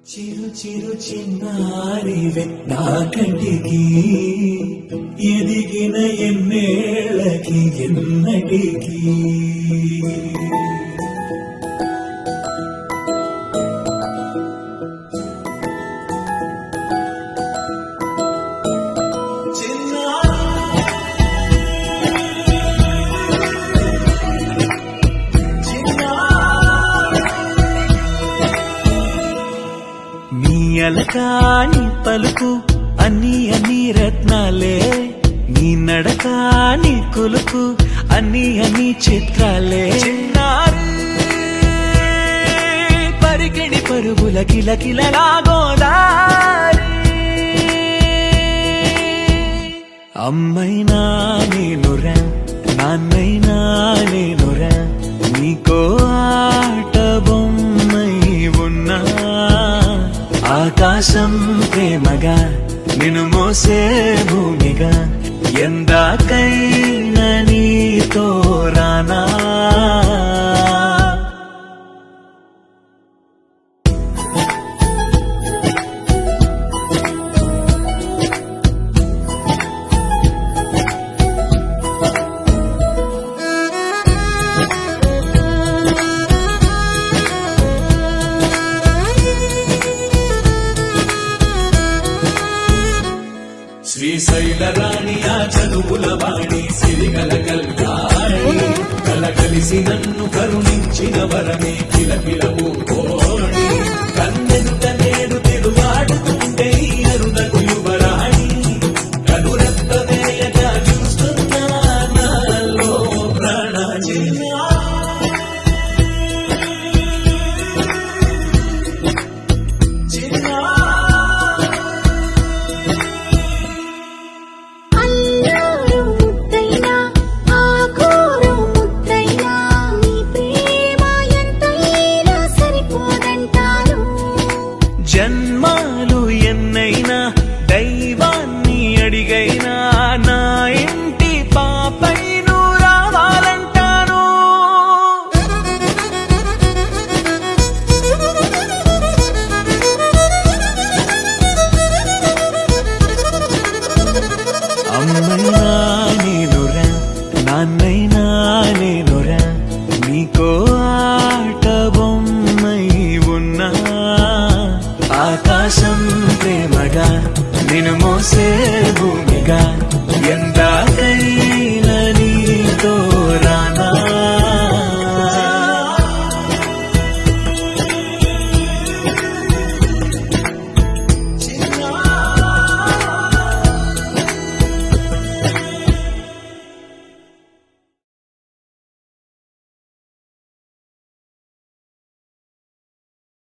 చిరు చిరు చిన్నారివే నా కంటికి ఎదిగిన ఎన్నేళ్ళకి ఎన్నటికి అలకాని పలుకు అన్ని అన్ని రత్నాలే నీ నడక నీ కొలుకు అన్ని అన్ని చిత్రాలే చిన్నారు పరికిణి పరుగుల కిలకిలలా గోదారి అమ్మైనా నేనురా నాన్నైనా నేనురా నీకో ఆట బొమ్మై ఉన్నా ఆకాశం ప్రేమగా నిన్ను మోసే భూమిగా ఎందాకైనా నీతో రానా శ్రీశైల రాణి ఆ చదువుల వాణి సిరిగల కల్యాణి కలగలిసి నన్ను కరుణించిన వరమే కిలకిలవు కోడి కన్నెదుట నేడు తిరుగాడుతుంటే అరుదకు యువరాణి కనురెప్ప వేయగా చూస్తున్నా నాలో ప్రాణ జన్మాలు ఎన్నైనా దైవాన్ని అడిగైనా నా ఇంటి పాపై నువ్వు రావాలంటాను అమ్మైనా నేనురా నాన్నై